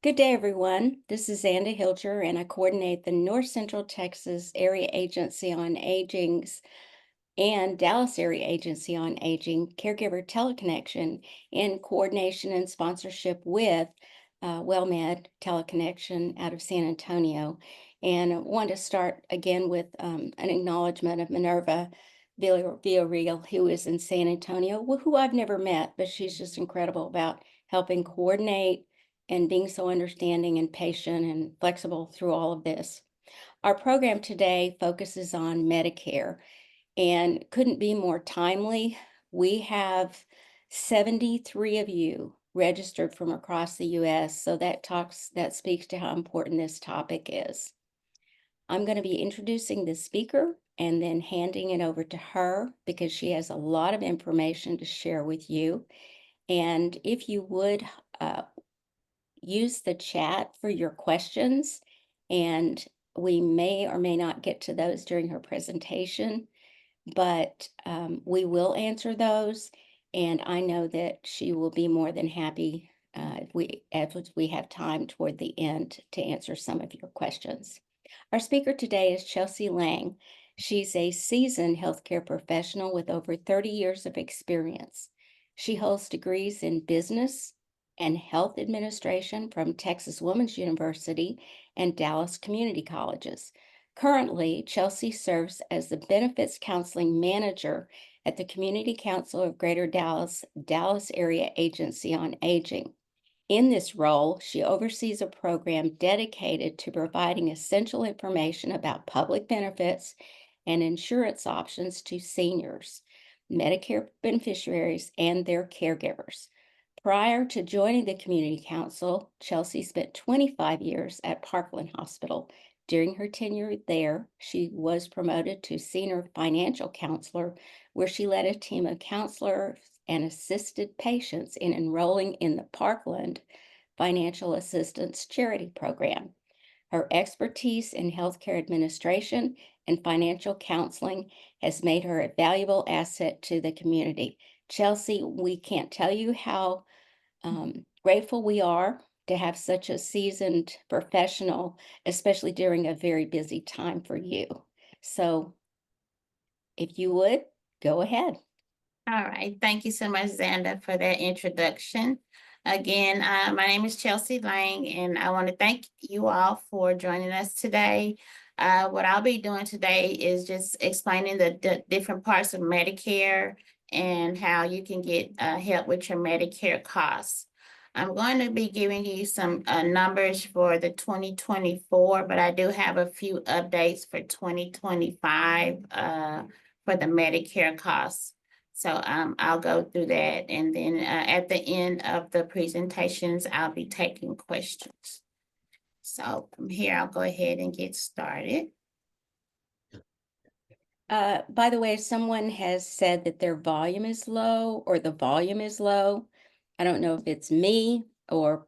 Good day, everyone. This is Xanda Hilger, and I coordinate the North Central Texas Area Agency on Aging's and Dallas Area Agency on Aging Caregiver Teleconnection in coordination and sponsorship with WellMed Teleconnection out of San Antonio. And I want to start again with an acknowledgement of Minerva Villarreal, who is in San Antonio, who I've never met, but she's just incredible about helping coordinate and being so understanding and patient and flexible through all of this. Our program today focuses on Medicare and couldn't be more timely. We have 73 of you registered from across the US, so that speaks to how important this topic is. I'm going to be introducing the speaker and then handing it over to her because she has a lot of information to share with you. And if you would use the chat for your questions, and we may or may not get to those during her presentation, but we will answer those. And I know that she will be more than happy if we have time toward the end to answer some of your questions. Our speaker today is Chelsea Lang. She's a seasoned healthcare professional with over 30 years of experience. She holds degrees in business and health administration from Texas Women's University and Dallas Community Colleges. Currently, Chelsea serves as the Benefits Counseling Manager at the Community Council of Greater Dallas, Dallas Area Agency on Aging. In this role, she oversees a program dedicated to providing essential information about public benefits and insurance options to seniors, Medicare beneficiaries, and their caregivers. Prior to joining the Community Council, Chelsea spent 25 years at Parkland Hospital. During her tenure there, she was promoted to Senior Financial Counselor, where she led a team of counselors and assisted patients in enrolling in the Parkland Financial Assistance Charity Program. Her expertise in healthcare administration and financial counseling has made her a valuable asset to the community. Chelsea, we can't tell you how grateful we are to have such a seasoned professional, especially during a very busy time for you. So if you would, go ahead. All right. Thank you so much, Xanda, for that introduction. Again, my name is Chelsea Lang, and I want to thank you all for joining us today. What I'll be doing today is just explaining the different parts of Medicare and how you can get help with your Medicare costs. I'm going to be giving you some numbers for the 2024, but I do have a few updates for 2025 for the Medicare costs. So I'll go through that, and then at the end of the presentations, I'll be taking questions. So from here, I'll go ahead and get started. By the way, someone has said that their volume is low or the volume is low. I don't know if it's me or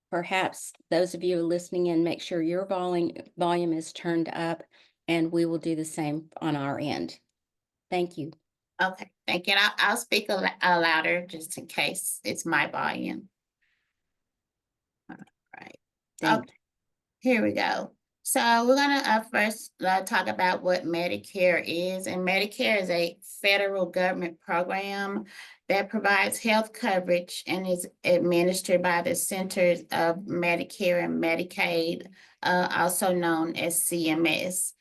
perhaps those of you listening in, make sure your volume is turned up, and we will do the same on our end. Thank you. Okay, thank you. And I'll speak a louder just in case it's my volume. All right. Thank Okay, here we go. So we're gonna first talk about what Medicare is. And Medicare is a federal government program that provides health coverage and is administered by the Centers of Medicare and Medicaid, also known as CMS.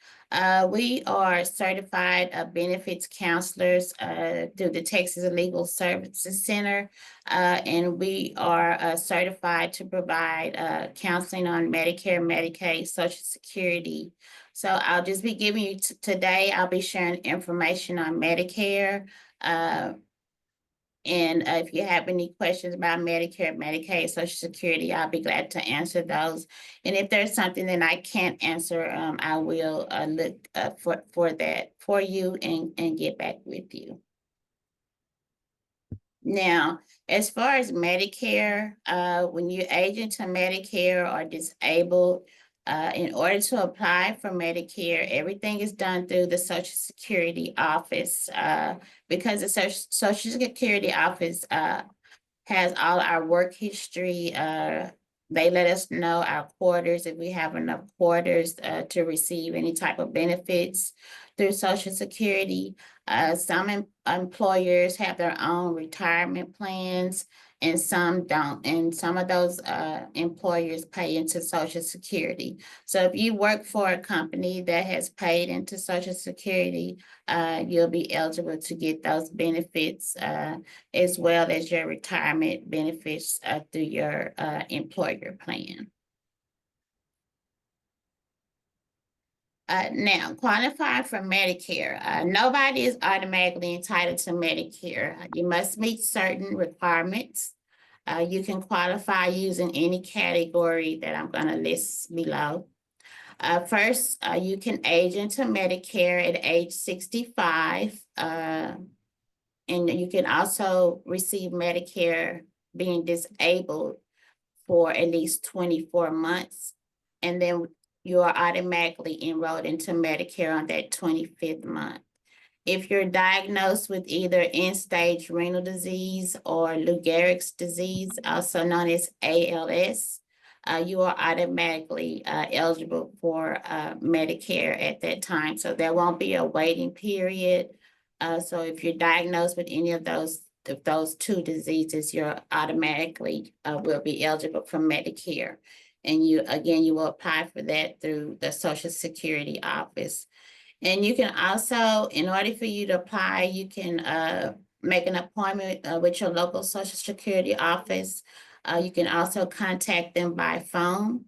We are certified benefits counselors through the Texas Legal Services Center, and we are certified to provide counseling on Medicare, Medicaid, Social Security. So I'll just be giving you today, I'll be sharing information on Medicare. And if you have any questions about Medicare, Medicaid, Social Security, I'll be glad to answer those. And if there's something that I can't answer, I will look for that for you and get back with you. Now, as far as Medicare, when you age into Medicare or disabled, in order to apply for Medicare, everything is done through the Social Security office because the Social Security office has all our work history They let us know our quarters, if we have enough quarters to receive any type of benefits through Social Security. Some employers have their own retirement plans and some don't. And some of those employers pay into Social Security. So if you work for a company that has paid into Social Security, you'll be eligible to get those benefits as well as your retirement benefits through your employer plan. Now, qualifying for Medicare. Nobody is automatically entitled to Medicare. You must meet certain requirements. You can qualify using any category that I'm going to list below. First, you can age into Medicare at age 65. And you can also receive Medicare being disabled for at least 24 months. And then you are automatically enrolled into Medicare on that 25th month. If you're diagnosed with either end-stage renal disease or Lou Gehrig's disease, also known as ALS, you are automatically eligible for Medicare at that time. So there won't be a waiting period. So if you're diagnosed with any of those two diseases, you're automatically will be eligible for Medicare. And you will apply for that through the Social Security office. And you can also, in order for you to apply, you can make an appointment with your local Social Security office. You can also contact them by phone.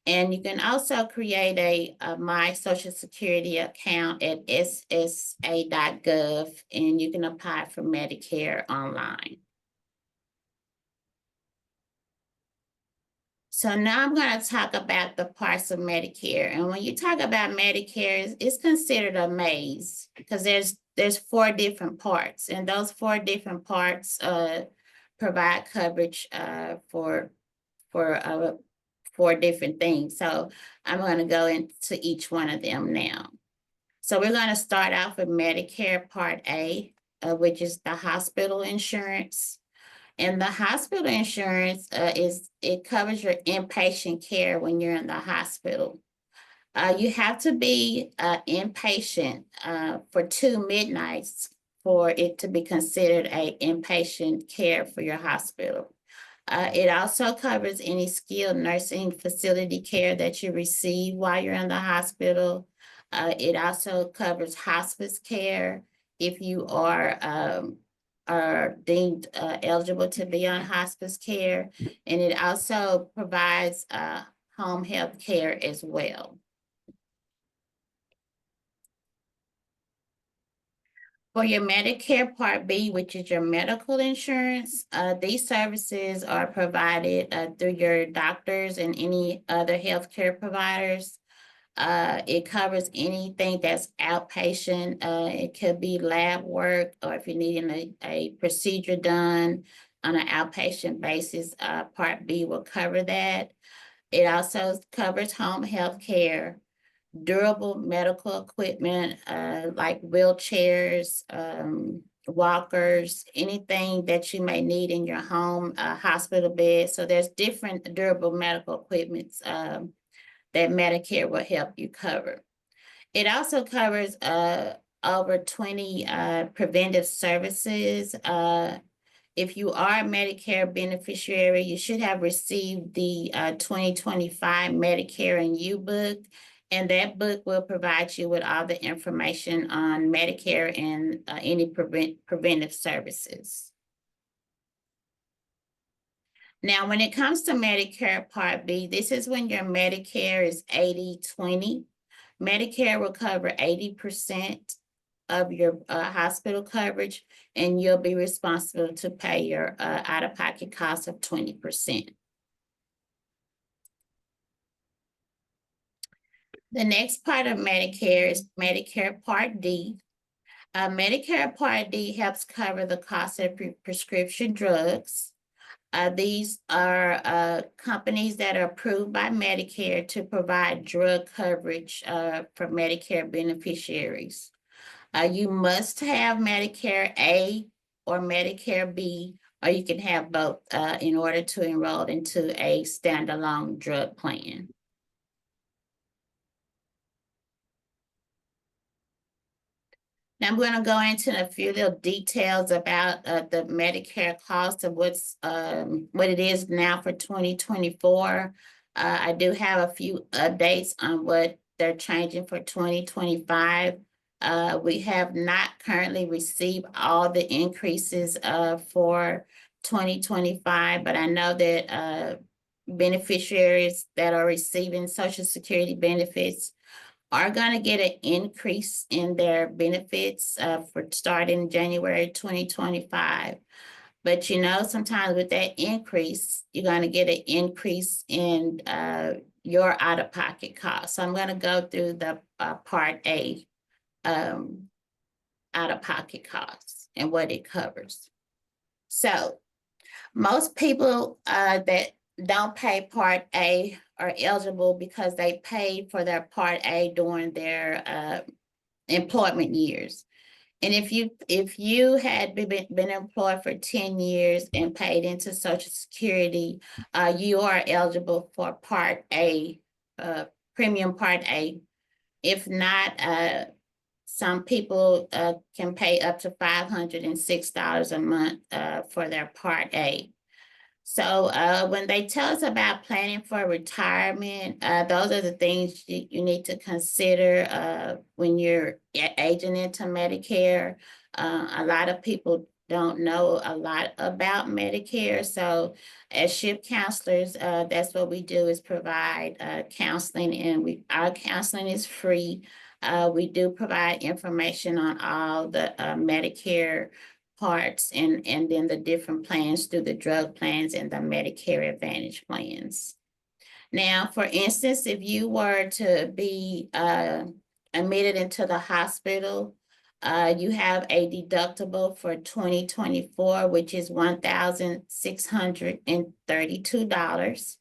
And you can also create a My Social Security account at ssa.gov, and you can apply for Medicare online. So now I'm going to talk about the parts of Medicare. And when you talk about Medicare, it's considered a maze because there's 4 different parts, and those 4 different parts provide coverage for 4 different things. So I'm going to go into each one of them now. So we're going to start off with Medicare Part A, which is the hospital insurance. And the hospital insurance it covers your inpatient care when you're in the hospital. You have to be inpatient for 2 midnights for it to be considered a inpatient care for your hospital. It also covers any skilled nursing facility care that you receive while you're in the hospital. It also covers hospice care if you are deemed eligible to be on hospice care. And it also provides home health care as well. For your Medicare Part B, which is your medical insurance, these services are provided through your doctors and any other healthcare providers. It covers anything that's outpatient. It could be lab work, or if you're needing a procedure done on an outpatient basis, Part B will cover that. It also covers home health care, durable medical equipment like wheelchairs, walkers, anything that you may need in your home, hospital bed. So there's different durable medical equipments that Medicare will help you cover. It also covers over 20 preventive services. If you are a Medicare beneficiary, you should have received the 2025 Medicare and You book, and that book will provide you with all the information on Medicare and any preventive services. Now, when it comes to Medicare Part B, this is when your Medicare is 80-20. Medicare will cover 80% of your hospital coverage, and you'll be responsible to pay your out-of-pocket costs of 20%. The next part of Medicare is Medicare Part D. Medicare Part D helps cover the cost of prescription drugs. These are companies that are approved by Medicare to provide drug coverage for Medicare beneficiaries. You must have Medicare A or Medicare B, or you can have both in order to enroll into a standalone drug plan. Now I'm going to go into a few little details about the Medicare cost of what it is now for 2024. I do have a few updates on what they're changing for 2025. We have not currently received all the increases for 2025, but I know that beneficiaries that are receiving Social Security benefits are going to get an increase in their benefits for starting January 2025. But you know, sometimes with that increase, you're going to get an increase in your out-of-pocket costs. So I'm going to go through the Part A out-of-pocket costs and what it covers. So most people that don't pay Part A are eligible because they paid for their Part A during their employment years. And if you had been employed for 10 years and paid into Social Security, you are eligible for Part A, premium Part A. If not, some people can pay up to $506 a month for their Part A. So when they tell us about planning for retirement, those are the things you need to consider when you're aging into Medicare. A lot of people don't know a lot about Medicare. So as SHIP counselors, that's what we do, is provide counseling, and our counseling is free. We do provide information on all the Medicare parts and then the different plans through the drug plans and the Medicare Advantage plans. Now, for instance, if you were to be admitted into the hospital, you have a deductible for 2024, which is $1,632.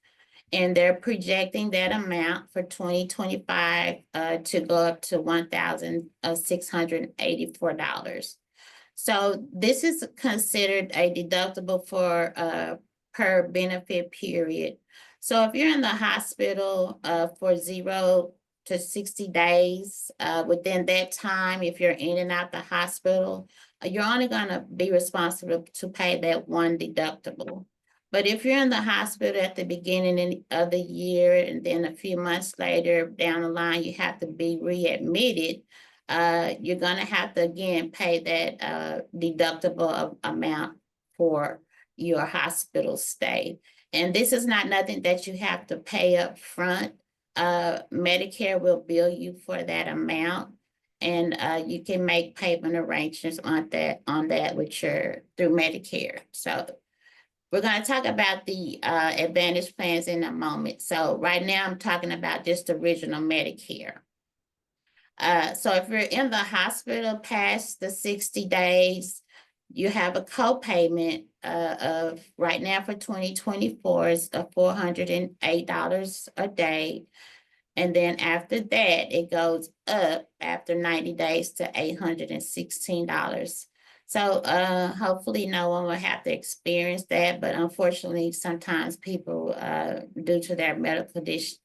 And they're projecting that amount for 2025 to go up to $1,684. So this is considered a deductible for per benefit period. So if you're in the hospital for 0 to 60 days, within that time, if you're in and out the hospital, you're only going to be responsible to pay that one deductible. But if you're in the hospital at the beginning of the year and then a few months later down the line, you have to be readmitted, you're going to have to again pay that deductible amount for your hospital stay. And this is not nothing that you have to pay up front. Medicare will bill you for that amount, and you can make payment arrangements on that with through Medicare. So we're going to talk about the Advantage plans in a moment. So right now I'm talking about just the original Medicare. So if you're in the hospital past the 60 days, you have a copayment of, right now for 2024 is $408 a day. And then after that, it goes up after 90 days to $816. So hopefully no one will have to experience that, but unfortunately, sometimes people, due to their medical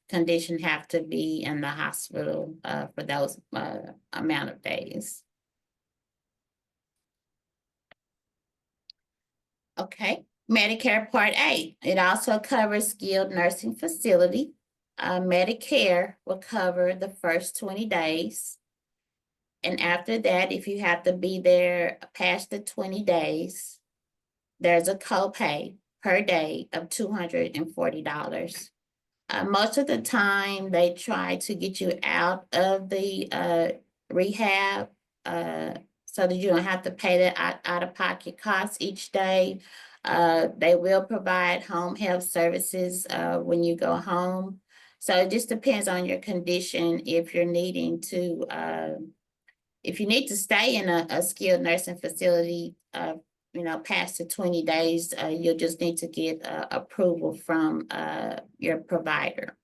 condition, have to be in the hospital for those amount of days. Okay, Medicare Part A. It also covers skilled nursing facility. Medicare will cover the first 20 days. And after that, if you have to be there past the 20 days, there's a copay per day of $240. Most of the time, they try to get you out of the rehab so that you don't have to pay the out-of-pocket costs each day. They will provide home health services when you go home. So it just depends on your condition if you're needing to if you need to stay in a skilled nursing facility, past the 20 days, you'll just need to get approval from your provider.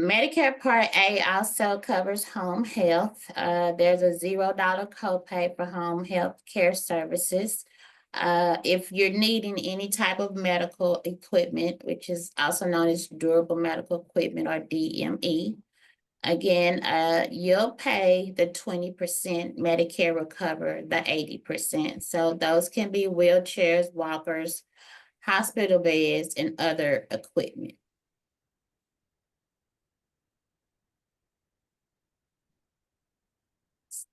Medicare Part A also covers home health. There's a $0 copay for home health care services. If you're needing any type of medical equipment, which is also known as durable medical equipment or DME, again, you'll pay the 20%, Medicare will cover the 80%. So those can be wheelchairs, walkers, hospital beds, and other equipment.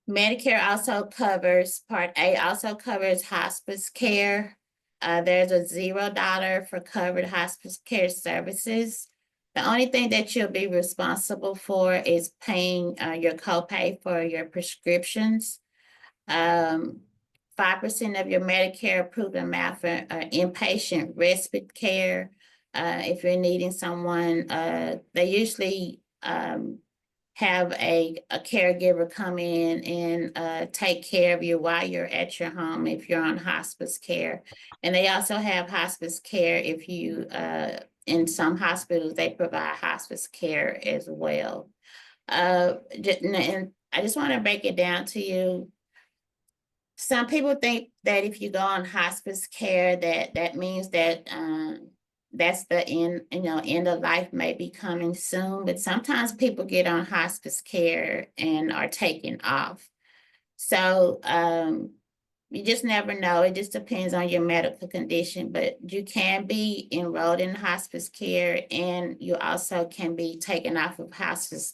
Medicare also covers, Part A also covers hospice care. There's a $0 for covered hospice care services. The only thing that you'll be responsible for is paying your copay for your prescriptions. 5% of your Medicare approved amount for inpatient respite care. If you're needing someone, they usually have a caregiver come in and take care of you while you're at your home if you're on hospice care. And they also have hospice care if you, in some hospitals, they provide hospice care as well. And I just want to break it down to you. Some people think that if you go on hospice care, that means that that's the end, end of life may be coming soon. But sometimes people get on hospice care and are taken off. So you just never know. It just depends on your medical condition. But you can be enrolled in hospice care, and you also can be taken off of hospice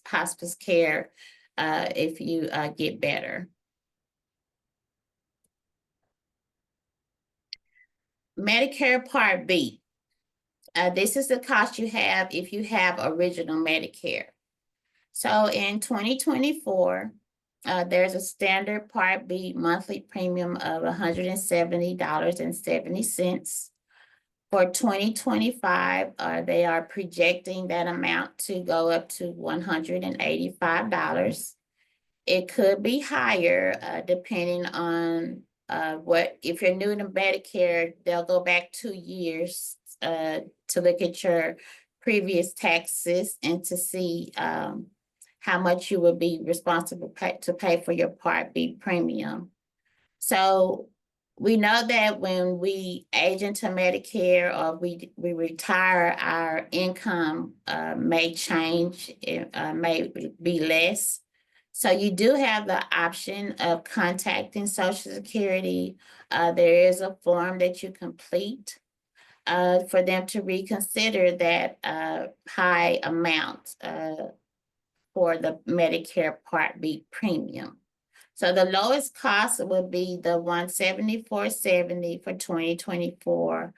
care if you get better. Medicare Part B. This is the cost you have if you have original Medicare. So in 2024, there's a standard Part B monthly premium of $170.70. For 2025, they are projecting that amount to go up to $185. It could be higher depending on if you're new to Medicare, they'll go back 2 years to look at your previous taxes and to see how much you will be responsible to pay for your Part B premium. So we know that when we age into Medicare or we retire, our income may change, may be less. So you do have the option of contacting Social Security. There is a form that you complete for them to reconsider that high amount for the Medicare Part B premium. So the lowest cost would be the $174.70 for 2024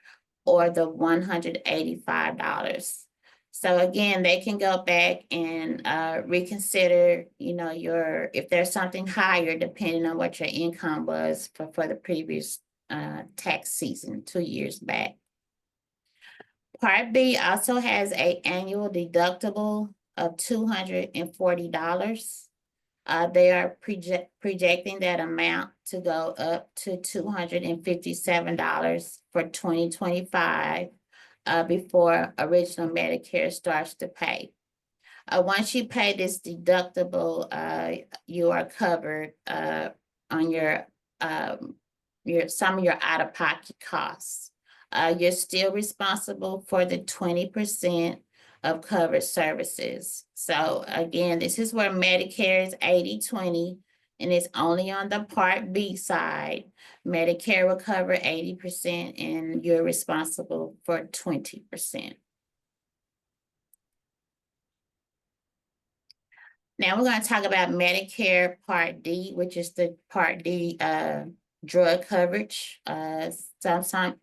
or the $185. So again, they can go back and reconsider, if there's something higher, depending on what your income was for the previous tax season 2 years back. Part B also has an annual deductible of $240. They are projecting that amount to go up to $257 for 2025 before original Medicare starts to pay. Once you pay this deductible, you are covered on some of your out-of-pocket costs. You're still responsible for the 20% of covered services. So again, this is where Medicare is 80-20, and it's only on the Part B side. Medicare will cover 80% and you're responsible for 20%. Now we're going to talk about Medicare Part D, which is the Part D drug coverage. Sometimes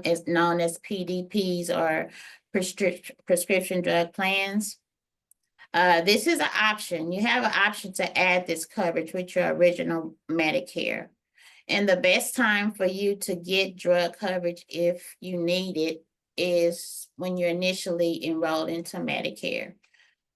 it's known as PDPs or prescription drug plans. This is an option. You have an option to add this coverage with your original Medicare. And the best time for you to get drug coverage if you need it is when you're initially enrolled into Medicare.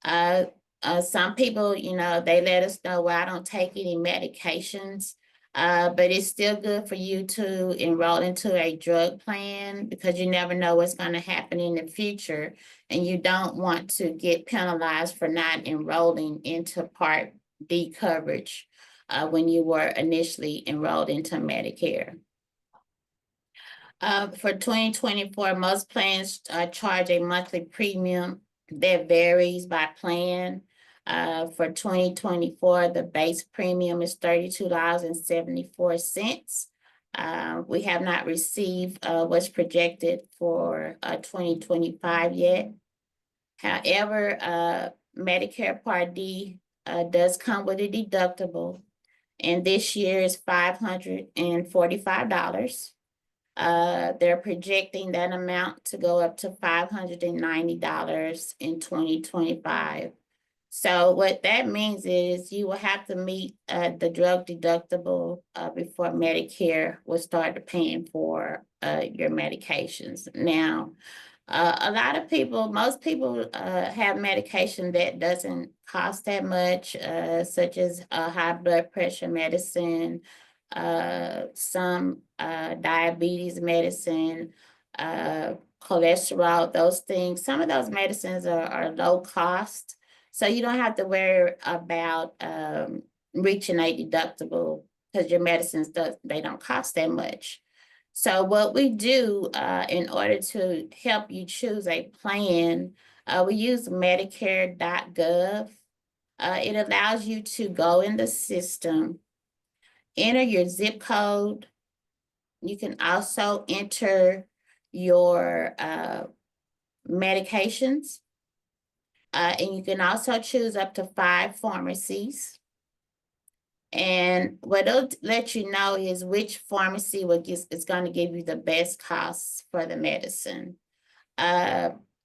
Some people, they let us know, well, I don't take any medications. But it's still good for you to enroll into a drug plan because you never know what's going to happen in the future. And you don't want to get penalized for not enrolling into Part D coverage when you were initially enrolled into Medicare. For 2024, most plans charge a monthly premium that varies by plan. For 2024, the base premium is $32.74. We have not received what's projected for 2025 yet. However, Medicare Part D does come with a deductible, and this year is $545. They're projecting that amount to go up to $590 in 2025. So what that means is you will have to meet the drug deductible before Medicare will start paying for your medications. Now, a lot of people, most people have medication that doesn't cost that much, such as high blood pressure medicine, some diabetes medicine, cholesterol, those things. Some of those medicines are low cost, so you don't have to worry about reaching a deductible because your medicines they don't cost that much. So what we do in order to help you choose a plan, we use Medicare.gov. It allows you to go in the system, enter your zip code. You can also enter your medications, and you can also choose up to 5 pharmacies. And what it'll let you know is which pharmacy is going to give you the best costs for the medicine.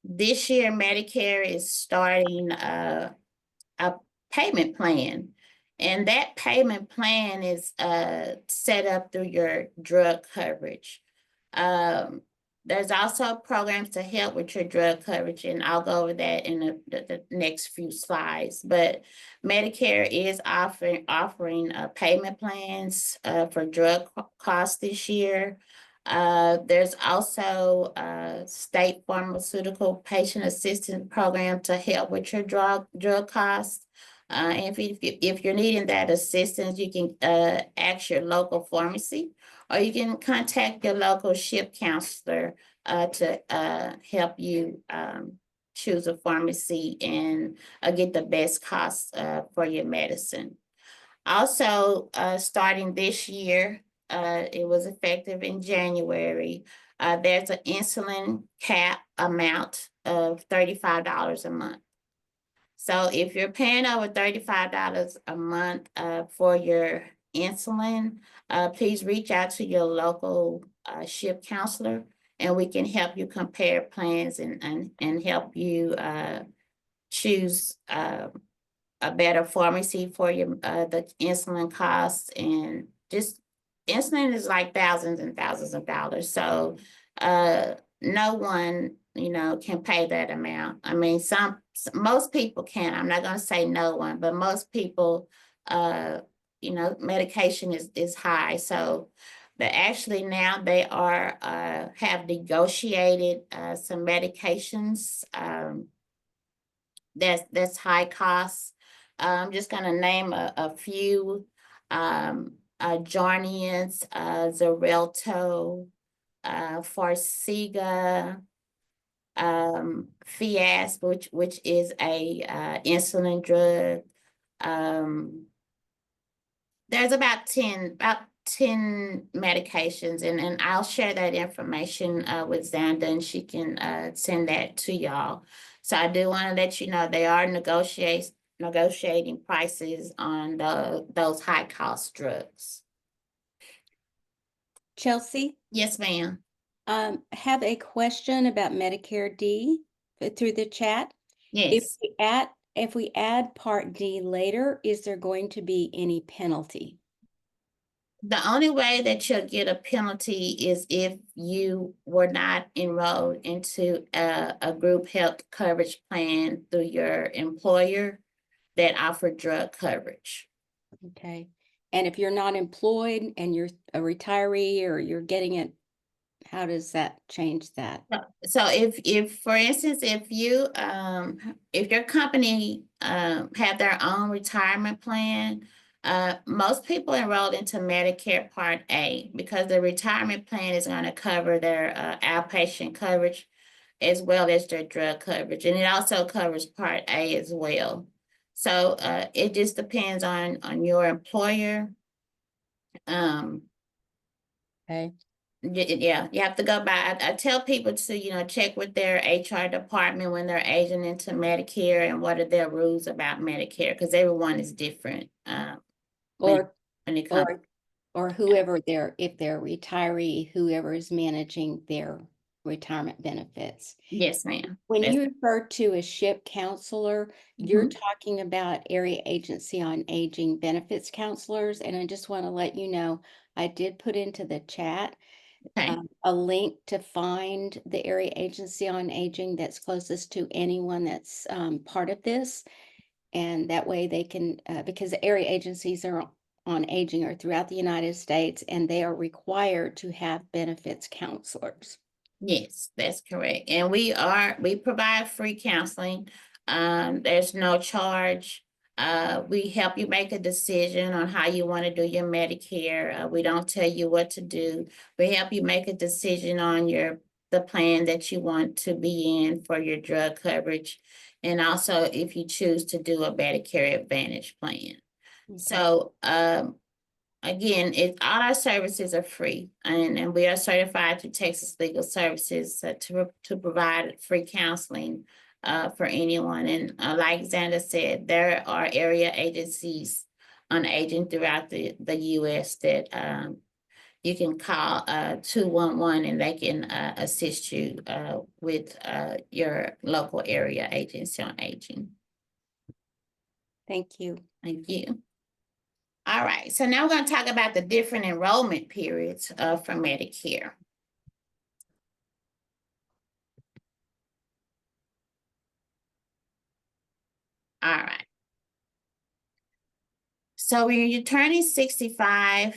This year, Medicare is starting a payment plan. And that payment plan is set up through your drug coverage. There's also programs to help with your drug coverage, and I'll go over that in the next few slides. But Medicare is offering payment plans for drug costs this year. There's also a state pharmaceutical patient assistance program to help with your drug costs. And if you're needing that assistance, you can ask your local pharmacy, or you can contact your local SHIP counselor to help you choose a pharmacy and get the best costs for your medicine. Also, starting this year, it was effective in January, there's an insulin cap amount of $35 a month. So if you're paying over $35 a month for your insulin, please reach out to your local SHIP counselor, and we can help you compare plans and help you choose a better pharmacy for your the insulin costs. And just insulin is like thousands and thousands of dollars. So no one, can pay that amount. I mean, most people can. I'm not going to say no one, but most people, medication is high. So actually now they are have negotiated some medications that's high cost. I'm just going to name a few. Jarnians, Xarelto, Farxiga, Fiasp, which is a insulin drug. There's about 10 medications, and I'll share that information with Xanda, and she can send that to y'all. So I do want to let you know they are negotiating prices on those high cost drugs. Chelsea, Yes, ma'am. have a question about Medicare D through the chat. Yes. If we add Part D later, is there going to be any penalty? The only way that you'll get a penalty is if you were not enrolled into a group health coverage plan through your employer that offered drug coverage. Okay. And if you're not employed and you're a retiree or you're getting it, how does that change that? So if for instance, if your company have their own retirement plan, most people enrolled into Medicare Part A because the retirement plan is going to cover their outpatient coverage as well as their drug coverage, and it also covers Part A as well. So it just depends on your employer. Um, Okay. Yeah, you have to go by. I tell people to, check with their HR department when they're aging into Medicare and what are their rules about Medicare, because everyone is different. When, Or when it comes, or or whoever if they're a retiree, whoever is managing their retirement benefits. yes, ma'am. When That's you refer to a SHIP counselor, you're mhm. talking about Area Agency on Aging benefits counselors, and I just want to let you know, I did put into the chat Okay. a link to find the Area Agency on Aging that's closest to anyone that's part of this. And that way they can, because the area agencies are on aging are throughout the United States, and they are required to have benefits counselors. Yes, that's correct. And we provide free counseling. There's no charge. We help you make a decision on how you want to do your Medicare. We don't tell you what to do. We help you make a decision on the plan that you want to be in for your drug coverage. And also if you choose to do a Medicare Advantage plan. Okay. So again, all our services are free, and we are certified through Texas Legal Services to provide free counseling for anyone. And like Xander said, there are area agencies on aging throughout the U.S. that you can call 211 and they can assist you with your local area agency on aging. Thank you. Thank you. All right, so now we're going to talk about the different enrollment periods for Medicare. All right. So when you're turning 65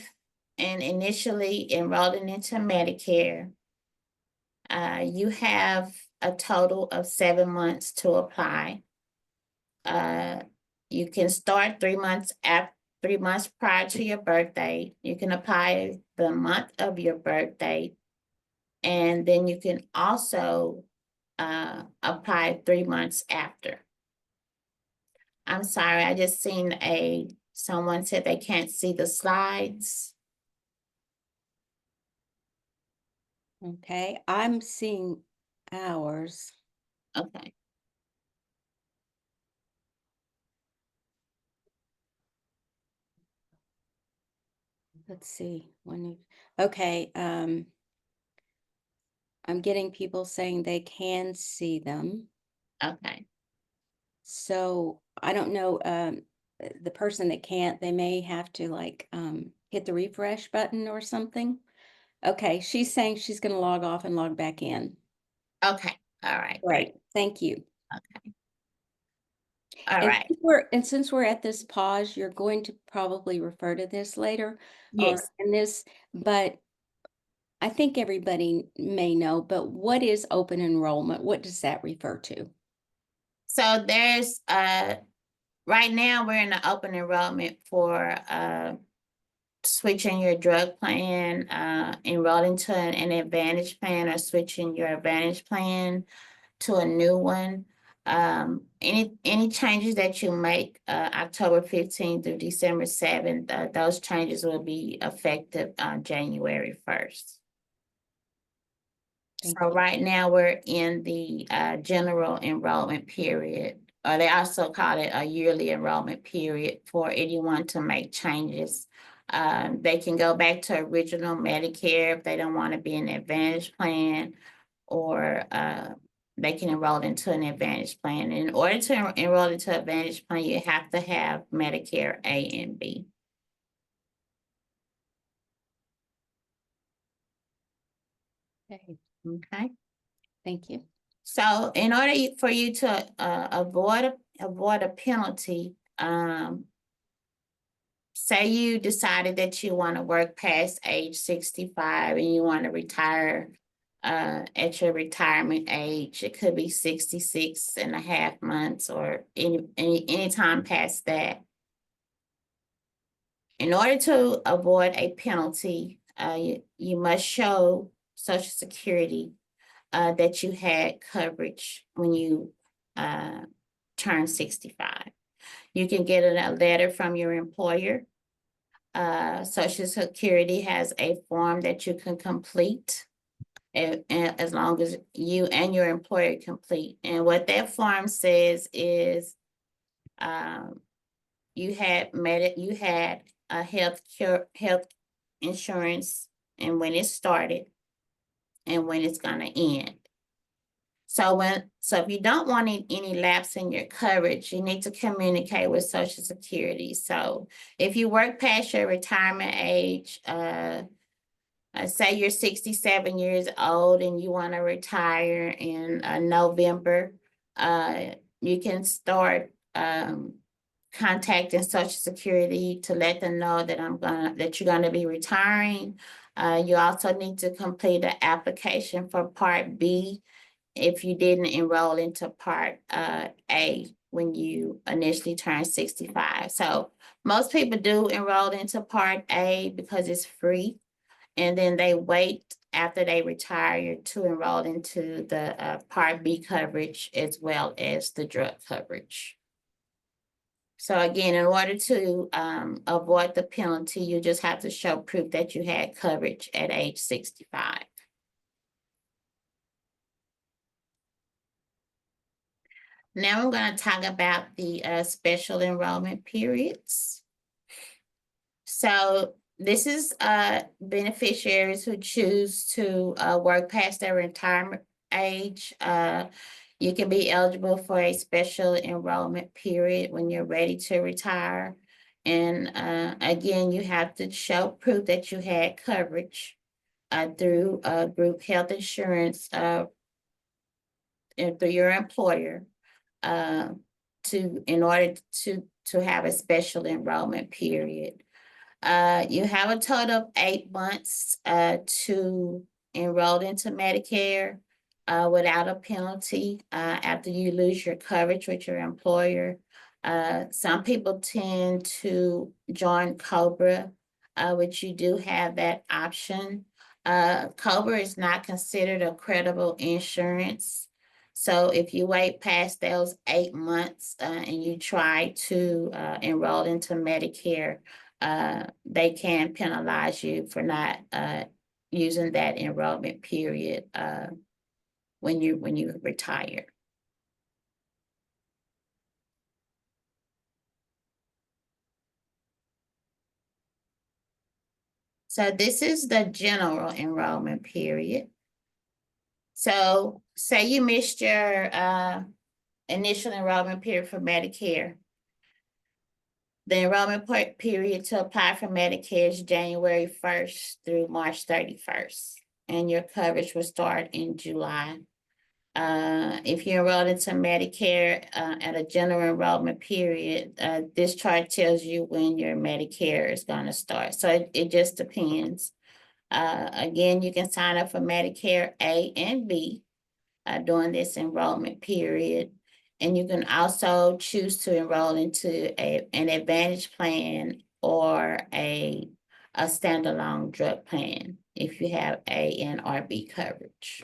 and initially enrolling into Medicare, you have a total of 7 months to apply. You can start 3 months prior to your birthday. You can apply the month of your birthday, and then you can also apply 3 months after. I'm sorry, I just seen someone said they can't see the slides. Okay. I'm seeing hours. Okay, Let's see. Okay. I'm getting people saying they can see them. okay, So I don't know, the person that can't, they may have to like hit the refresh button or something. Okay, she's saying she's going to log off and log back in. okay, all right, great, Great, thank you. okay, all And right, since we're at this pause, you're going to probably refer to this later or yes. in this, but I think everybody may know, but what is open enrollment? What does that refer to? So there's right now we're in the open enrollment for switching your drug plan, enrolling to an advantage plan or switching your advantage plan to a new one. Any changes that you make October 15th through December 7th, those changes will be effective January 1st. Thank So you. right now we're in the general enrollment period, or they also call it a yearly enrollment period for anyone to make changes. They can go back to original Medicare if they don't want to be in the Advantage plan, or they can enroll into an Advantage plan. In order to enroll into an Advantage plan, you have to have Medicare A and B. Okay, Okay. thank you. So in order for you to avoid a penalty, say you decided that you want to work past age 65 and you want to retire at your retirement age. It could be 66 and a half months or any time past that. In order to avoid a penalty, you must show Social Security that you had coverage when you turn 65. You can get a letter from your employer. Social Security has a form that you can complete, and as long as you and your employer complete. And what that form says is you had a health insurance, and when it started and when it's going to end. So if you don't want any lapse in your coverage, you need to communicate with Social Security. So if you work past your retirement age, say you're 67 years old and you want to retire in November, you can start contacting Social Security to let them know that you're gonna be retiring. You also need to complete an application for Part B if you didn't enroll into Part A when you initially turned 65. So most people do enroll into Part A because it's free, and then they wait after they retire to enroll into the Part B coverage as well as the drug coverage. So again, in order to avoid the penalty, you just have to show proof that you had coverage at age 65. Now I'm going to talk about the special enrollment periods. So this is beneficiaries who choose to work past their retirement age. You can be eligible for a special enrollment period when you're ready to retire. And again, you have to show proof that you had coverage through group health insurance and through your employer in order to have a special enrollment period. You have a total of 8 months to enroll into Medicare without a penalty after you lose your coverage with your employer. Some people tend to join COBRA, which you do have that option. COBRA is not considered a credible insurance. So if you wait past those 8 months and you try to enroll into Medicare, they can penalize you for not using that enrollment period when you retire. So this is the general enrollment period. So say you missed your initial enrollment period for Medicare. The enrollment period to apply for Medicare is January 1st through March 31st, and your coverage will start in July. If you enrolled into Medicare at a general enrollment period, this chart tells you when your Medicare is going to start. So it just depends. Again, you can sign up for Medicare A and B during this enrollment period. And you can also choose to enroll into an Advantage plan or a standalone drug plan if you have A and or B coverage.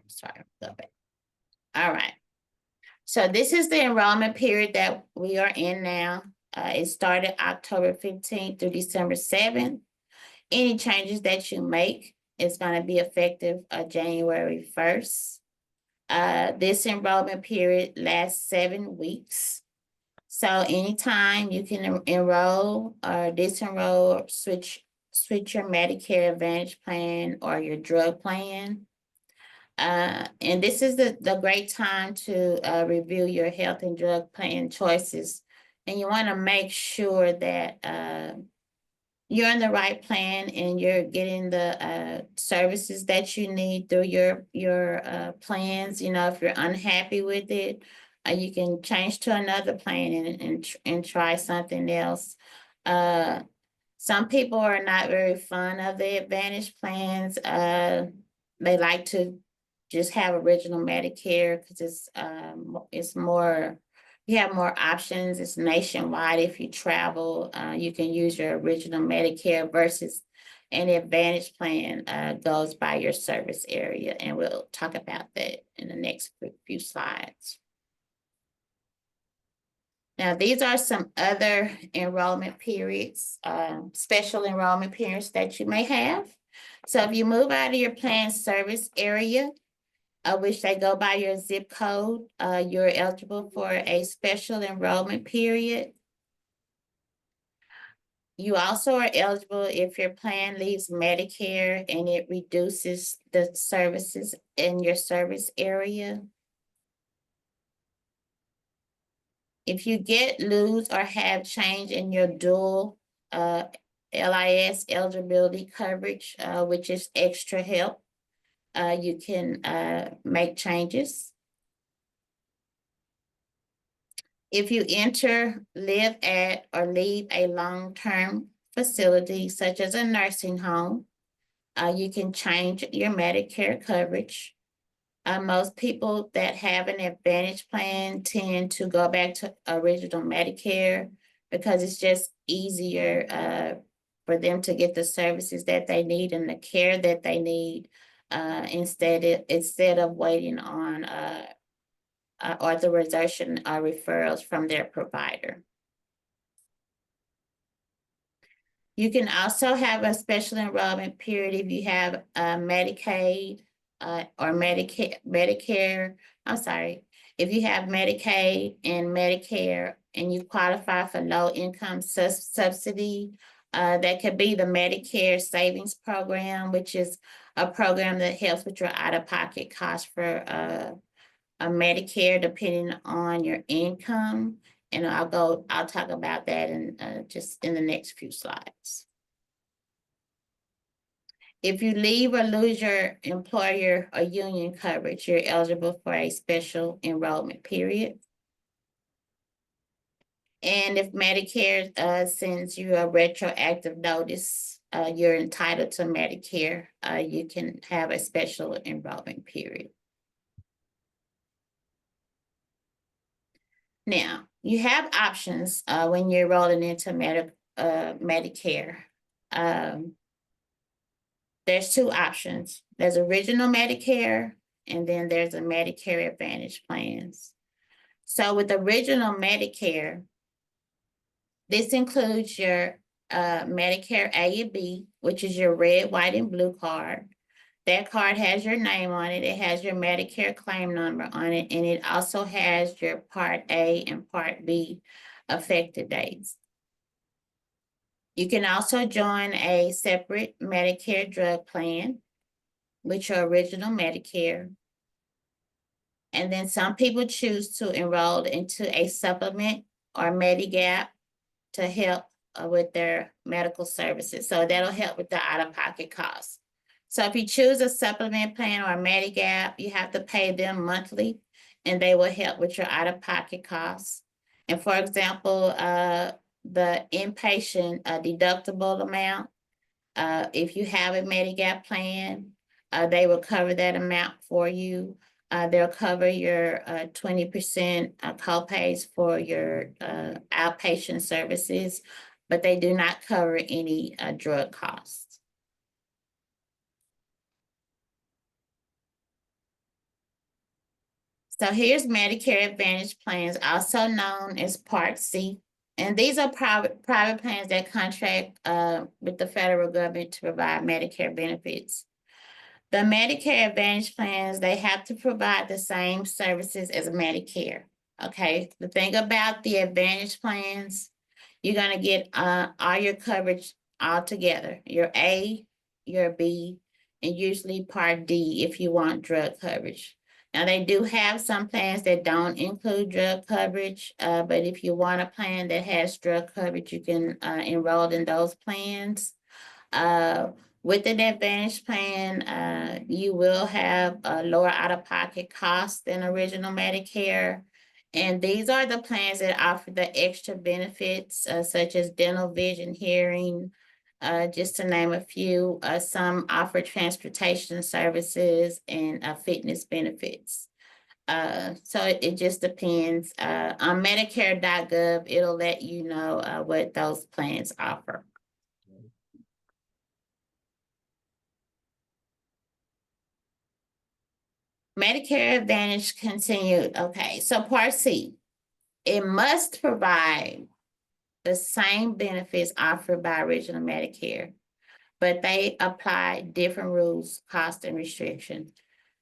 Sorry, go back. All right. So this is the enrollment period that we are in now. It started October 15th through December 7th. Any changes that you make is going to be effective January 1st. This enrollment period lasts 7 weeks. So anytime you can enroll or disenroll, or switch your Medicare Advantage plan or your drug plan. And this is the great time to review your health and drug plan choices. And you want to make sure that you're in the right plan and you're getting the services that you need through your plans. You know, if you're unhappy with it, you can change to another plan and try something else. Some people are not very fond of the Advantage plans. They like to just have original Medicare because it's more, you have more options. It's nationwide. If you travel, you can use your original Medicare versus an Advantage plan goes by your service area. And we'll talk about that in the next few slides. Now, these are some other enrollment periods, special enrollment periods that you may have. So if you move out of your planned service area, which they go by your zip code, you're eligible for a special enrollment period. You also are eligible if your plan leaves Medicare and it reduces the services in your service area. If you get, lose, or have change in your dual LIS eligibility coverage, which is extra help, you can make changes. If you enter, live at, or leave a long-term facility, such as a nursing home, you can change your Medicare coverage. Most people that have an Advantage plan tend to go back to original Medicare because it's just easier for them to get the services that they need and the care that they need instead of waiting on authorization or referrals from their provider. You can also have a special enrollment period if you have Medicaid or Medicare. I'm sorry, if you have Medicaid and Medicare and you qualify for low income subsidy, that could be the Medicare Savings Program, which is a program that helps with your out-of-pocket costs for a Medicare depending on your income. And I'll talk about that in just in the next few slides. If you leave or lose your employer or union coverage, you're eligible for a special enrollment period. And if Medicare sends you a retroactive notice, you're entitled to Medicare, you can have a special enrollment period. Now, you have options when you're rolling into Medicare. There's two options. There's original Medicare, and then there's a Medicare Advantage plans. So with original Medicare, this includes your Medicare A and B, which is your red, white, and blue card. That card has your name on it. It has your Medicare claim number on it, and it also has your Part A and Part B effective dates. You can also join a separate Medicare drug plan with your original Medicare. And then some people choose to enroll into a supplement or Medigap to help with their medical services. So that'll help with the out-of-pocket costs. So if you choose a supplement plan or a Medigap, you have to pay them monthly and they will help with your out-of-pocket costs. And for example, the inpatient deductible amount, if you have a Medigap plan, they will cover that amount for you. They'll cover your 20% copays for your outpatient services, but they do not cover any drug costs. So here's Medicare Advantage plans, also known as Part C. And these are private plans that contract with the federal government to provide Medicare benefits. The Medicare Advantage plans, they have to provide the same services as Medicare. Okay, the thing about the Advantage plans, you're gonna get all your coverage all together. Your A, your B, and usually Part D if you want drug coverage. Now, they do have some plans that don't include drug coverage, but if you want a plan that has drug coverage, you can enroll in those plans. With an Advantage plan, you will have a lower out-of-pocket cost than original Medicare. And these are the plans that offer the extra benefits, such as dental, vision, hearing, just to name a few. Some offer transportation services and fitness benefits. So it just depends. On Medicare.gov, it'll let you know what those plans offer. Medicare Advantage continued. Okay, so Part C, it must provide the same benefits offered by original Medicare, but they apply different rules, cost, and restrictions.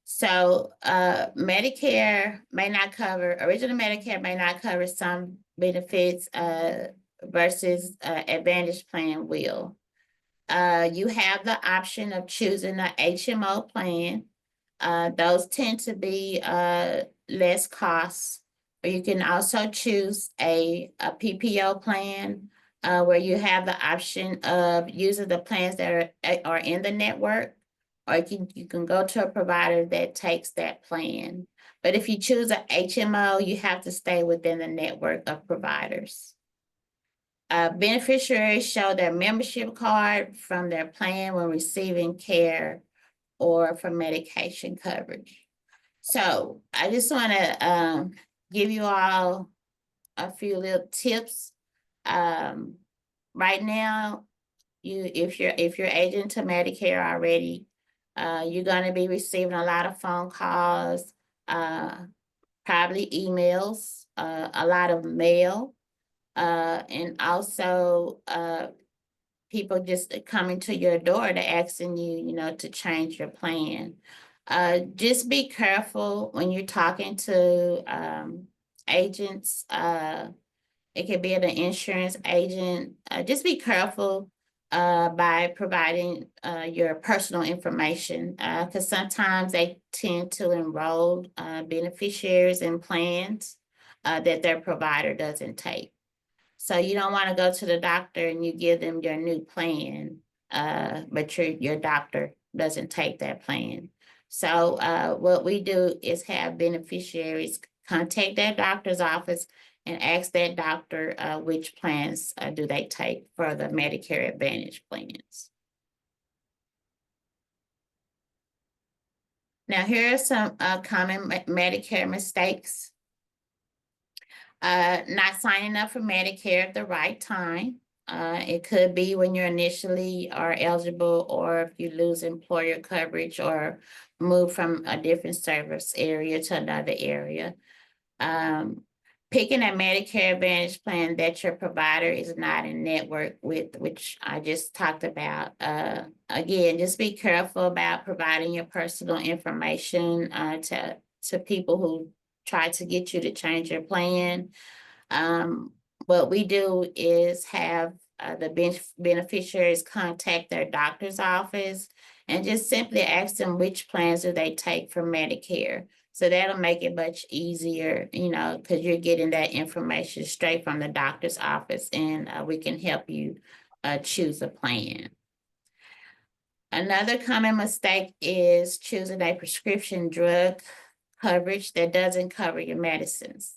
So Medicare may not cover, original Medicare may not cover some benefits versus Advantage plan will. You have the option of choosing an HMO plan. Those tend to be less costs. Or you can also choose a PPO plan where you have the option of using the plans that are in the network, or you can go to a provider that takes that plan. But if you choose a HMO, you have to stay within the network of providers. Beneficiaries show their membership card from their plan when receiving care or for medication coverage. So I just want to give you all a few little tips. Right now, if you're agent to Medicare already, you're going to be receiving a lot of phone calls, probably emails, a lot of mail, and also people just coming to your door to asking you, to change your plan. Just be careful when you're talking to agents. It could be an insurance agent. Just be careful by providing your personal information, because sometimes they tend to enroll beneficiaries in plans that their provider doesn't take. So you don't want to go to the doctor and you give them your new plan, but your doctor doesn't take that plan. So what we do is have beneficiaries contact their doctor's office and ask that doctor which plans do they take for the Medicare Advantage plans. Now, here are some common Medicare mistakes. Not signing up for Medicare at the right time. It could be when you initially are eligible, or if you lose employer coverage or move from a different service area to another area. Picking a Medicare Advantage plan that your provider is not in network with, which I just talked about. Again, just be careful about providing your personal information to people who try to get you to change your plan. What we do is have the beneficiaries contact their doctor's office and just simply ask them which plans do they take for Medicare. So that'll make it much easier, because you're getting that information straight from the doctor's office, and we can help you choose a plan. Another common mistake is choosing a prescription drug coverage that doesn't cover your medicines.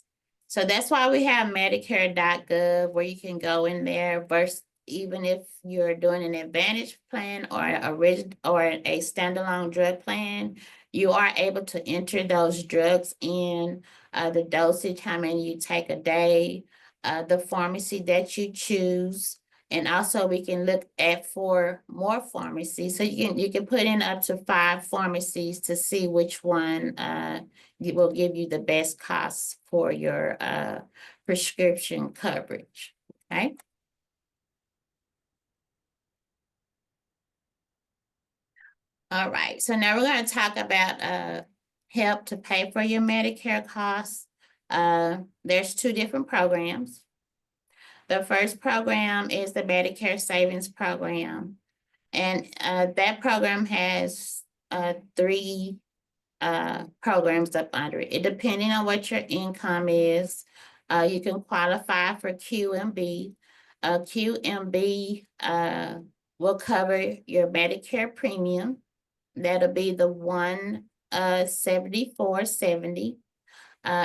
So that's why we have Medicare.gov, where you can go in there versus even if you're doing an Advantage plan or a standalone drug plan, you are able to enter those drugs in, the dosage, how many you take a day, the pharmacy that you choose. And also we can look at for more pharmacies. So you can put in up to 5 pharmacies to see which one will give you the best costs for your prescription coverage. Okay. All right. So now we're going to talk about help to pay for your Medicare costs. There's 2 different programs. The first program is the Medicare Savings Program. And that program has 3 programs up under it. Depending on what your income is, you can qualify for QMB. QMB will cover your Medicare premium. That'll be the 174.70.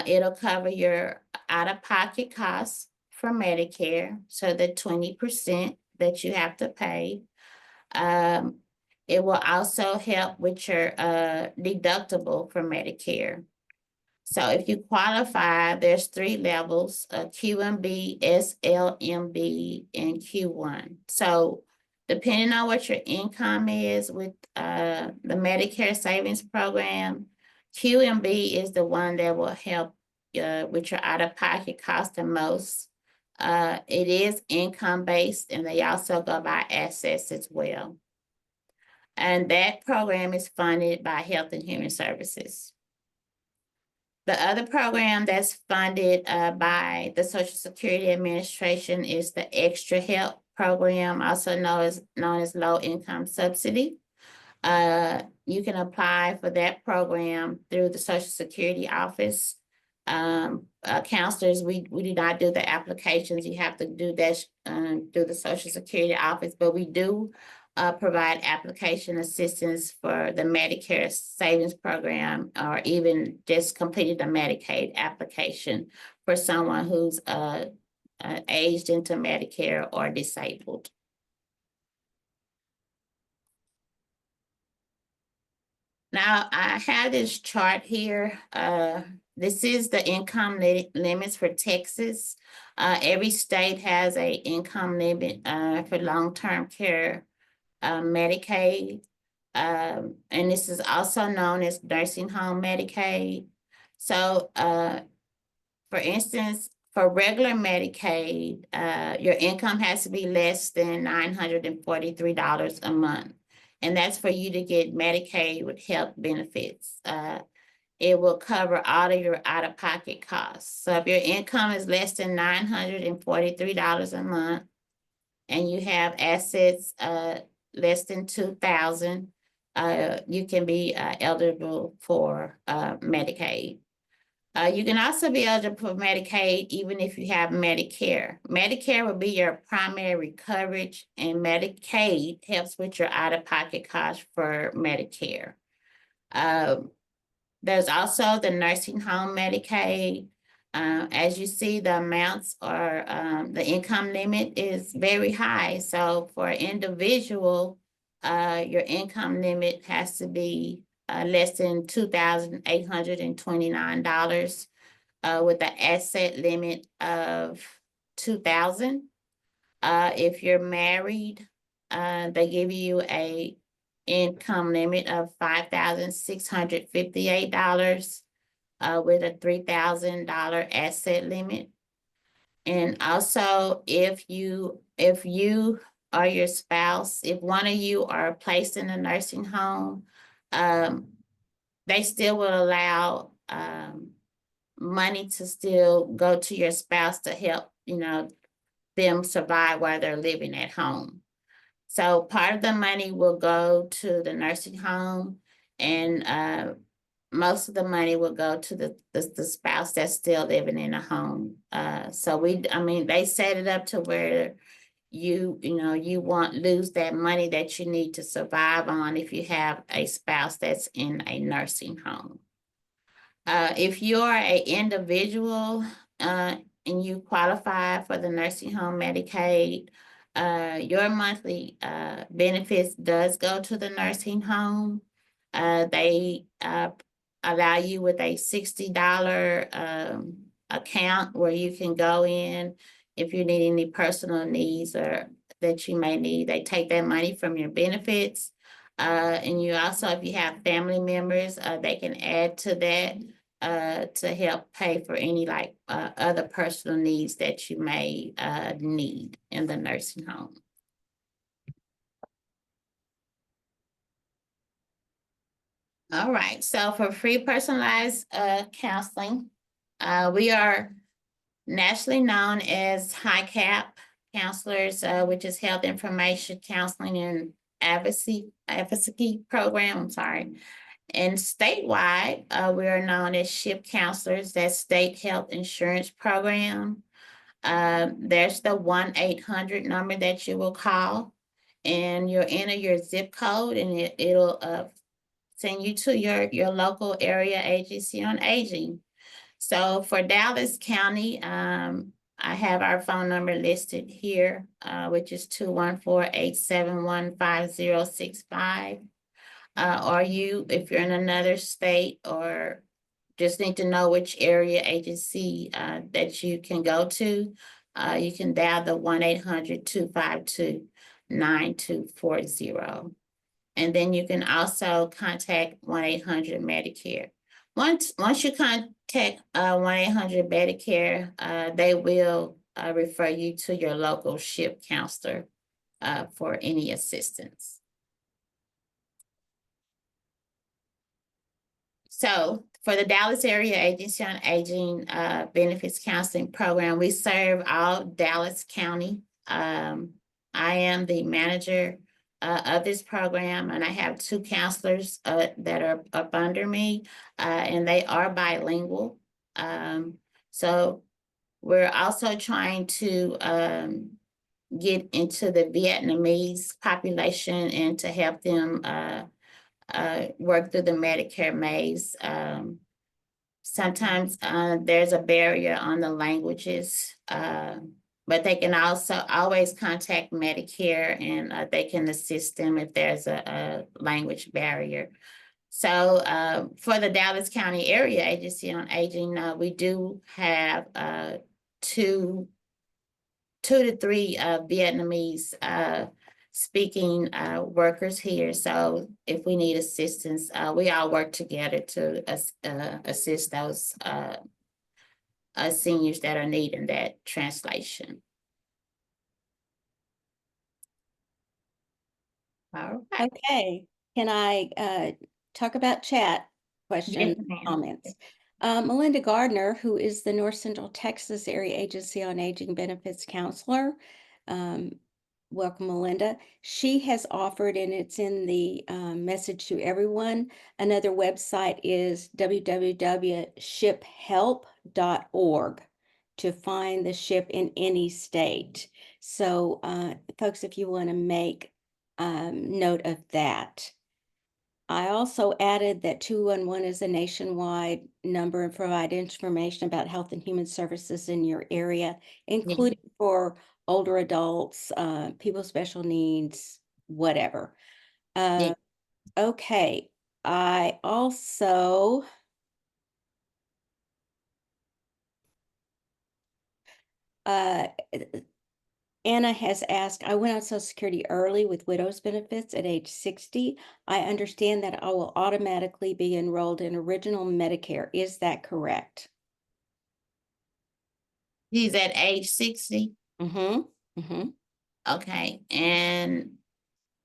It'll cover your out-of-pocket costs for Medicare, so the 20% that you have to pay. It will also help with your deductible for Medicare. So if you qualify, there's 3 levels, QMB, SLMB, and Q1. So depending on what your income is with the Medicare Savings Program, QMB is the one that will help with your out-of-pocket cost the most. It is income-based, and they also go by assets as well. And that program is funded by Health and Human Services. The other program that's funded by the Social Security Administration is the Extra Help program, also known as Low Income Subsidy. You can apply for that program through the Social Security office. Counselors, we do not do the applications. You have to do that through the Social Security office, but we do provide application assistance for the Medicare Savings Program, or even just completed a Medicaid application for someone who's aged into Medicare or disabled. Now, I have this chart here. This is the income limits for Texas. Every state has an income limit for long-term care Medicaid. And this is also known as nursing home Medicaid. So, for instance, for regular Medicaid, your income has to be less than $943 a month. And that's for you to get Medicaid with health benefits. It will cover all of your out-of-pocket costs. So if your income is less than $943 a month, and you have assets less than $2,000, you can be eligible for Medicaid. You can also be eligible for Medicaid even if you have Medicare. Medicare will be your primary coverage, and Medicaid helps with your out-of-pocket costs for Medicare. There's also the nursing home Medicaid. As you see, the amounts are, the income limit is very high. So for an individual, your income limit has to be less than $2,829 with an asset limit of $2,000. If you're married, they give you a income limit of $5,658 with a $3,000 asset limit. And also, if you or your spouse, if one of you are placed in a nursing home, they still will allow money to still go to your spouse to help, them survive while they're living at home. So part of the money will go to the nursing home, and most of the money will go to the spouse that's still living in a home. So they set it up to where you won't lose that money that you need to survive on if you have a spouse that's in a nursing home. If you're an individual and you qualify for the nursing home Medicaid, your monthly benefits does go to the nursing home. They allow you with a $60 account where you can go in if you need any personal needs or that you may need. They take that money from your benefits. And you also, if you have family members, they can add to that to help pay for any other personal needs that you may need in the nursing home. All right, so for free personalized counseling, we are nationally known as HICAP counselors, which is Health Information Counseling and Advocacy Program. I'm sorry. And statewide, we are known as SHIP counselors, that's State Health Insurance Program. There's the 1-800 number that you will call, and you'll enter your zip code, and it'll send you to your local area agency on aging. So for Dallas County, I have our phone number listed here, which is 214-871-5065. Or if you're in another state or just need to know which area agency that you can go to, you can dial the 1-800-252-9240. And then you can also contact 1-800-Medicare. Once you contact 1-800-Medicare, they will refer you to your local SHIP counselor for any assistance. So for the Dallas Area Agency on Aging Benefits Counseling Program, we serve all Dallas County. I am the manager of this program, and I have 2 counselors that are up under me, and they are bilingual. So we're also trying to get into the Vietnamese population and to help them work through the Medicare maze. Sometimes there's a barrier on the languages, but they can also always contact Medicare, and they can assist them if there's a language barrier. So for the Dallas County Area Agency on Aging, we do have 2 to 3 Vietnamese speaking workers here. So if we need assistance, we all work together to assist those seniors that are needing that translation. All right. Okay, can I talk about chat questions, Yes, ma'am. comments? Melinda Gardner, who is the North Central Texas Area Agency on Aging Benefits Counselor. Welcome, Melinda. She has offered, and it's in the message to everyone, another website is www.shiphelp.org to find the SHIP in any state. So folks, if you want to make note of that. I also added that 211 is a nationwide number and provide information about health and human services in your area, including for older adults, people with special needs, whatever. Yeah. Okay, I also Anna has asked, I went on Social Security early with widow's benefits at age 60. I understand that I will automatically be enrolled in original Medicare. Is that correct? He's at age 60. Mm-hmm. Mm-hmm. Okay. And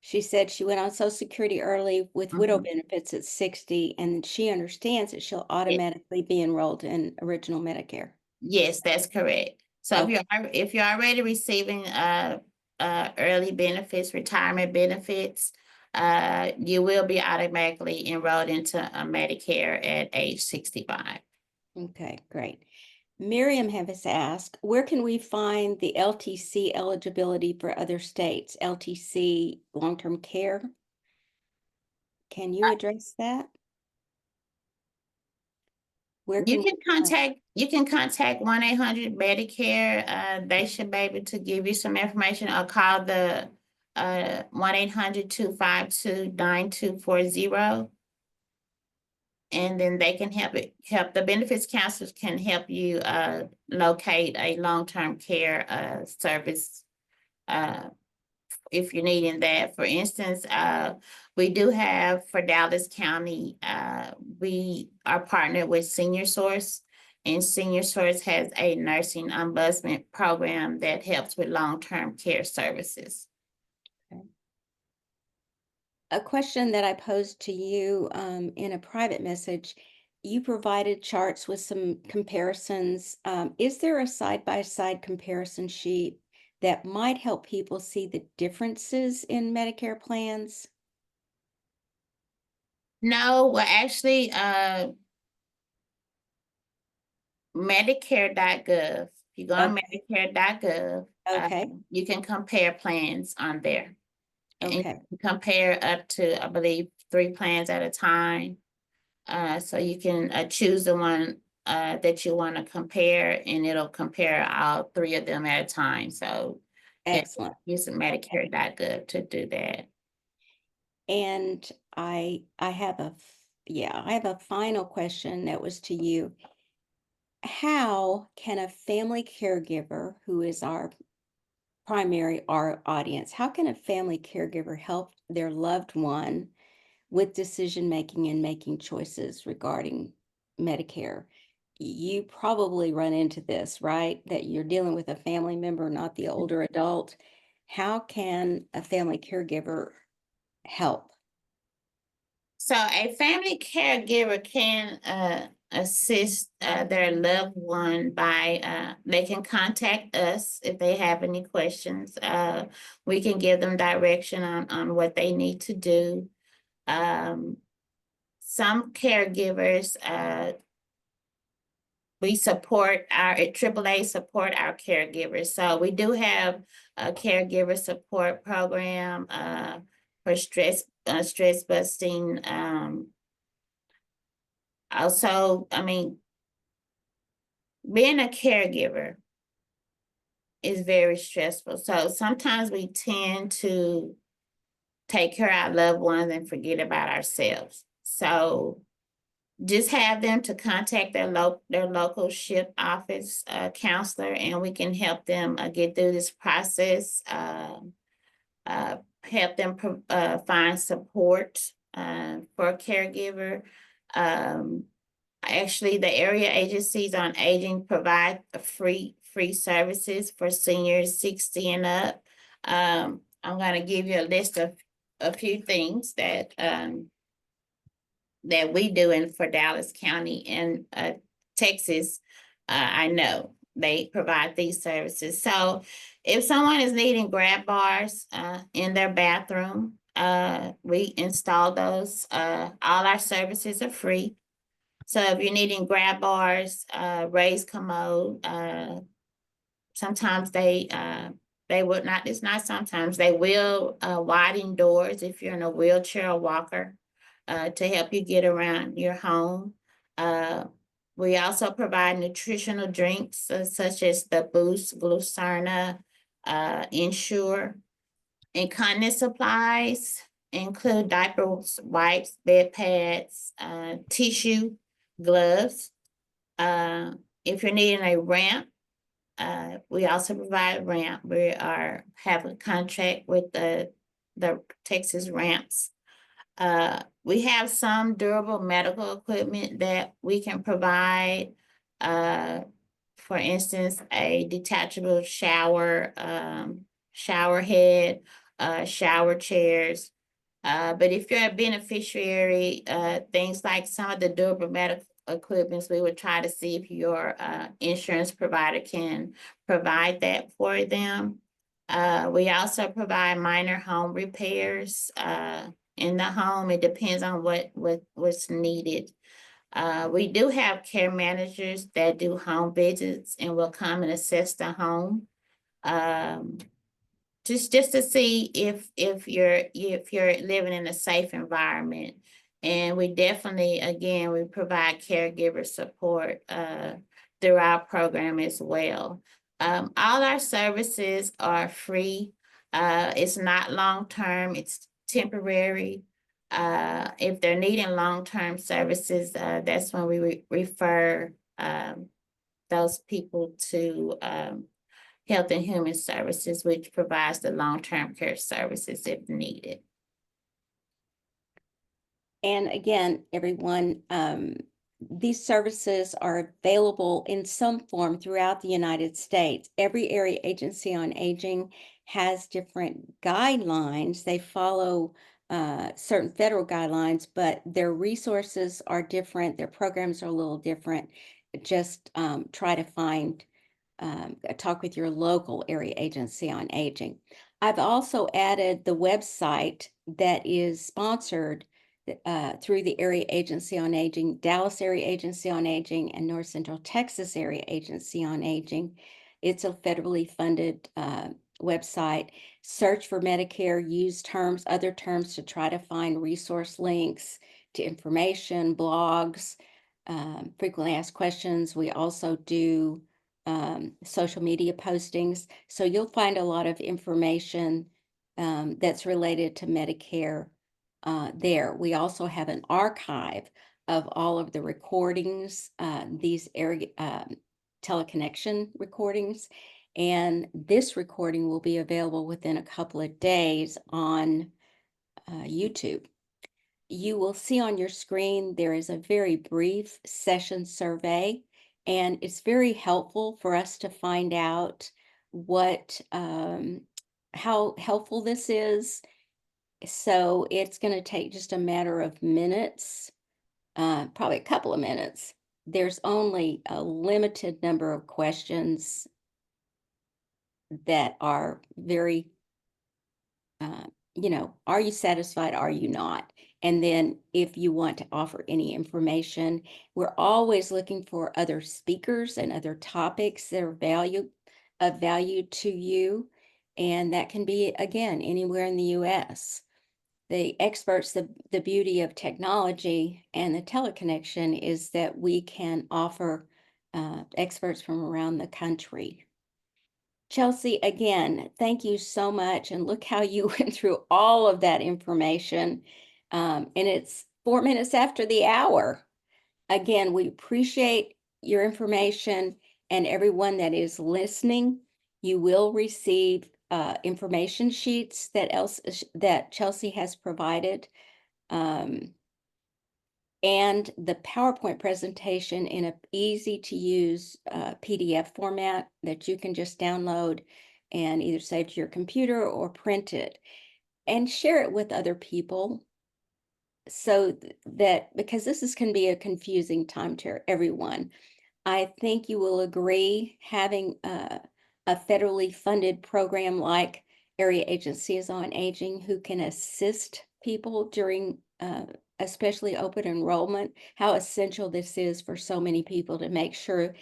She said she went on Social Security early with widow benefits at 60, and she understands that she'll automatically be enrolled in original Medicare. yes, that's correct. So Okay. if you're already receiving early benefits, retirement benefits, you will be automatically enrolled into Medicare at age 65. Okay, great. Miriam has asked, where can we find the LTC eligibility for other states? LTC long-term care? Can you address that? Where You can can contact 1-800-Medicare. They should be able to give you some information, or call the 1-800-252-9240. And then they can help the benefits counselors can help you locate a long-term care service if you're needing that. For instance, we do have for Dallas County, we are partnered with Senior Source, and Senior Source has a nursing ombudsman program that helps with long-term care services. A question that I posed to you in a private message, you provided charts with some comparisons. Is there a side-by-side comparison sheet that might help people see the differences in Medicare plans? No, well, actually, Medicare.gov. If you go on Okay, Medicare.gov, okay, you can compare plans on there. And you okay. can compare up to, I believe, 3 plans at a time. So you can choose the one that you want to compare, and it'll compare all 3 of them at a time. So yeah, Excellent. using Okay. Medicare.gov to do that. And I have yeah, I have a final question that was to you. How can a family caregiver who is our audience, how can a family caregiver help their loved one with decision making and making choices regarding Medicare? You probably run into this, right? That you're dealing with a family member, not the older adult. How can a family caregiver help? So a family caregiver can assist their loved one by they can contact us if they have any questions. We can give them direction on what they need to do. Um, some caregivers we support our at AAA support our caregivers. So we do have a caregiver support program for stress busting. Also, I mean, being a caregiver is very stressful. So sometimes we tend to take care of our loved ones and forget about ourselves. So just have them to contact their local SHIP office counselor, and we can help them get through this process. Help them find support for a caregiver. Um, Actually, the area agencies on aging provide free services for seniors 60 and up. I'm going to give you a list of a few things that we do in for Dallas County and Texas. I know they provide these services. So if someone is needing grab bars in their bathroom, we install those. All our services are free. So if you're needing grab bars, raised commode, sometimes they would not, it's not sometimes, they will widen doors if you're in a wheelchair or walker to help you get around your home. Uh, we also provide nutritional drinks such as the Boost, Glucerna, Ensure. Incontinence supplies include diapers, wipes, bed pads, tissue, gloves. Uh, if you're needing a ramp, we also provide ramp. We have a contract with the Texas ramps. We have some durable medical equipment that we can provide. For instance, a detachable shower head, shower chairs. But if you're a beneficiary, things like some of the durable medical equipments, we would try to see if your insurance provider can provide that for them. We also provide minor home repairs in the home. It depends on what's needed. We do have care managers that do home visits and will come and assess the home. Um, just to see if you're living in a safe environment. And we definitely, again, we provide caregiver support through our program as well. All our services are free. It's not long-term, it's temporary. If they're needing long-term services, that's when we refer those people to Health and Human Services, which provides the long-term care services if needed. And again, everyone, these services are available in some form throughout the United States. Every area agency on aging has different guidelines. They follow certain federal guidelines, but their resources are different. Their programs are a little different. Just try to talk with your local area agency on aging. I've also added the website that is sponsored through the Area Agency on Aging, Dallas Area Agency on Aging, and North Central Texas Area Agency on Aging. It's a federally funded website. Search for Medicare, use terms, other terms to try to find resource links to information, blogs, frequently asked questions. We also do social media postings. So you'll find a lot of information that's related to Medicare there. We also have an archive of all of the recordings, these area teleconnection recordings. And this recording will be available within a couple of days on YouTube. You will see on your screen there is a very brief session survey, and it's very helpful for us to find out what how helpful this is. So it's going to take just a matter of minutes, probably a couple of minutes. There's only a limited number of questions that are very uh, are you satisfied? Are you not? And then if you want to offer any information, we're always looking for other speakers and other topics that are of value to you. And that can be, again, anywhere in the US. The experts, the beauty of technology and the teleconnection is that we can offer experts from around the country. Chelsea, again, thank you so much. And look how you went through all of that information. And it's 4 minutes after the hour. Again, we appreciate your information and everyone that is listening. You will receive information sheets that Chelsea has provided. Um, and the PowerPoint presentation in a easy to use PDF format that you can just download and either save to your computer or print it and share it with other people so that because can be a confusing time to everyone. I think you will agree having a federally funded program like Area Agencies on Aging who can assist people during especially open enrollment, how essential this is for so many people to make sure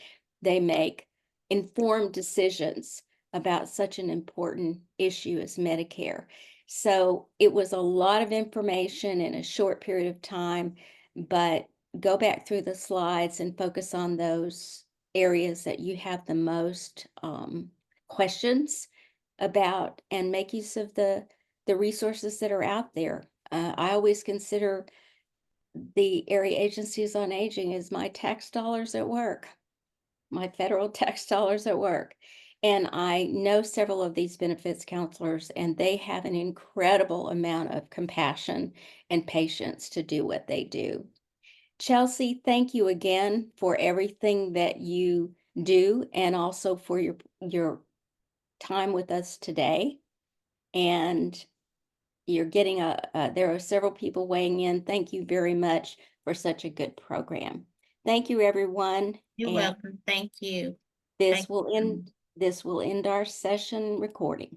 they make informed decisions about such an important issue as Medicare. So it was a lot of information in a short period of time, but go back through the slides and focus on those areas that you have the most questions about and make use of the resources that are out there. I always consider the area agencies on aging as my tax dollars at work, my federal tax dollars at work. And I know several of these benefits counselors, and they have an incredible amount of compassion and patience to do what they do. Chelsea, thank you again for everything that you do and also for your time with us today. And you're getting there are several people weighing in. Thank you very much for such a good program. Thank you, everyone. You're And welcome. Thank you. this Thank will you. end this will end our session recording.